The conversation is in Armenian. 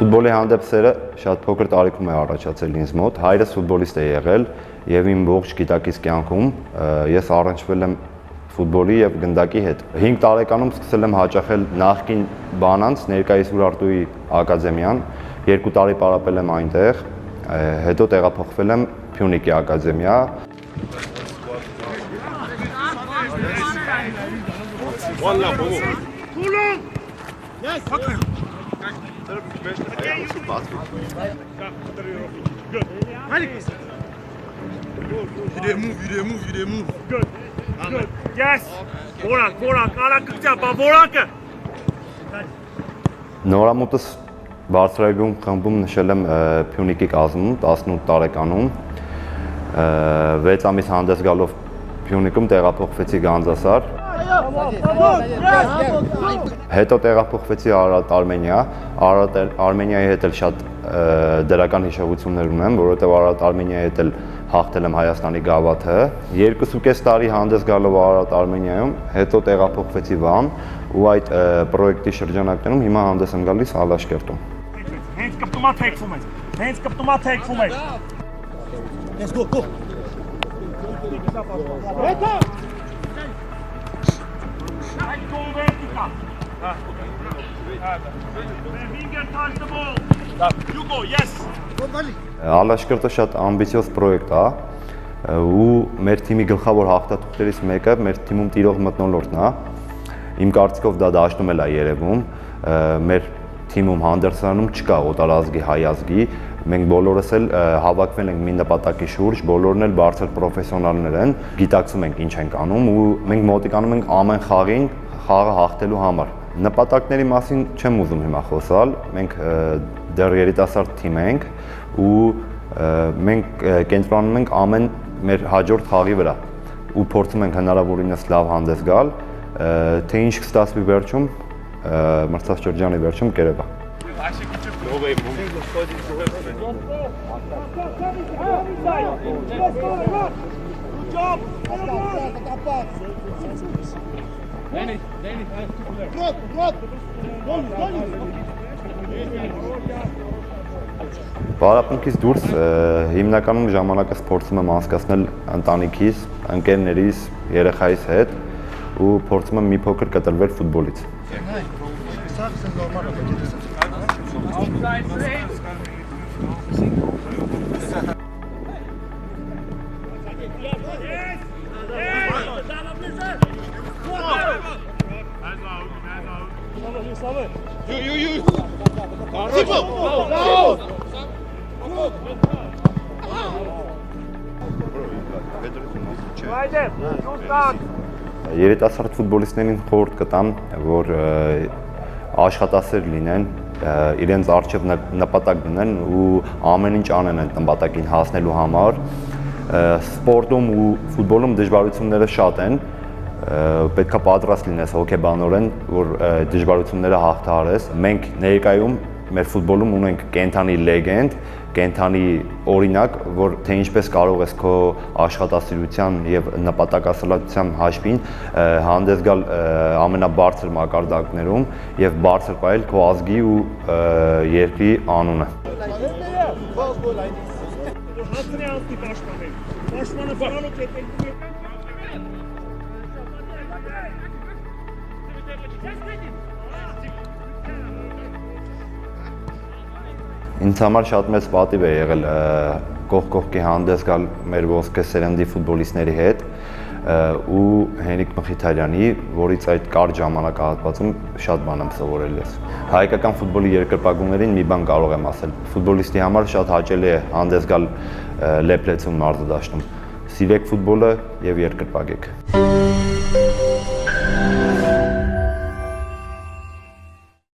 Ֆուտբոլի հանդեպ սերը շատ փոքր տարիքում է առաջացել ինձ մոտ։ Հայրս ֆուտբոլիստ է եղել եւ իմ ողջ գիտակից կյանքում ես առնչվել եմ ֆուտբոլի եւ գնդակի հետ։ 5 տարեկանում սկսել եմ հաճախել նախկին Բանանց, ներկայիս Ուրարտուի ակադեմիան, 2 տարի պարապել եմ այնտեղ, հետո տեղափոխվել եմ Փյունիկի ակադեմիա։ You did move. Good. Yes. Vorak, vorak. Նորամուտս բարձրագույն խմբում նշել եմ Փյունիկի կազմում 18 տարեկանում, 6 ամիս հանդես գալով Փյունիկում տեղափոխվեցի Գանձասար, հետո տեղափոխվեցի Արարատ Արմենիա, Արմենիայի հետ էլ շատ դրական հիշողություններ ունեմ, որովհետև Արարատ Արմենիայի հետ էլ հաղթել եմ Հայաստանի գավաթը, 2.5 տարի հանդես գալով Արարատ Արմենիայում, հետո տեղափոխվեցի Վան ու այդ պրոյեկտի շրջանակներում հիմա հանդես եմ գալիս Ալաշկերտում։ Հենց կպտումա թեքվում ես։ Let's go. You go, yes. Ալաշկերտը շատ ամբիցիոզ պրոյեկտ է ու մեր թիմի գլխավոր հաղթաթուղթերից մեկը մեր թիմում տիրող մթնոլորտն է։ Իմ կարծիքով դա դաշտում էլ է երևում։ Մեր թիմում հանդերձանում չկա օտարազգի հայ ազգի։ Մենք բոլորս էլ հավաքվել ենք մի նպատակի շուրջ, բոլորն էլ բարձր պրոֆեսիոնալներ են, գիտակցում ենք ինչ ենք անում ու մենք մոտիկանում ենք ամեն խաղին խաղը հաղթելու համար։ Նպատակների մասին չեմ ուզում հիմա խոսալ, մենք դեռ երիտասարդ թիմ ենք ու մենք կենտրոնանում ենք ամեն մեր հաջորդ խաղի վրա ու փորձում ենք հնարավորինս լավ հանդես գալ, թե ինչ կստացվի վերջում, մրցաշրջանի վերջում կերևա։ Պարապմունքից դուրս հիմնականում ժամանակս փորձում եմ անցկացնել ընտանիքիս, ընկերներիս, երեխայիս հետ ու փորձում եմ մի փոքր կտրվել ֆուտբոլից։ Երիտասարդ ֆուտբոլիստներին խորհուրդ կտամ, որ աշխատասեր լինեն, իրենց առջև նպատակ դնեն ու ամեն ինչ անեն այդ նպատակին հասնելու համար։ Սպորտում ու ֆուտբոլում դժվարությունները շատ են, պետք է պատրաստ լինես հոգեբանորեն, որ դժվարությունները հաղթահարես։ Մենք ներկայում մեր ֆուտբոլում ունենք կենթանի լեգենդ, կենթանի օրինակ, որ թե ինչպես կարող ես քո աշխատասիրության եւ նպատակասլացության հաշվին հանդես գալ ամենաբարձր մակարդակներում եւ բարձր պահել քո ազգի ու երկրի անունը։ Ինձ համար շատ մեծ պատիվ է եղել կողքի հանդես գալ մեր ոսկե սերնդի ֆուտբոլիստների հետ ու Հենրիկ Մխիթարյանի, որից այդ կարճ ժամանակահատվածում շատ բան եմ սովորել ես։ Հայկական ֆուտբոլի երկրպագուներին մի բան կարող եմ ասել։ Ֆուտբոլիստի համար շատ հաճելի է հանդես գալ Լեփլեցուն մարզադաշտում։ Սիրեք ֆուտբոլը եւ երկրպագեք։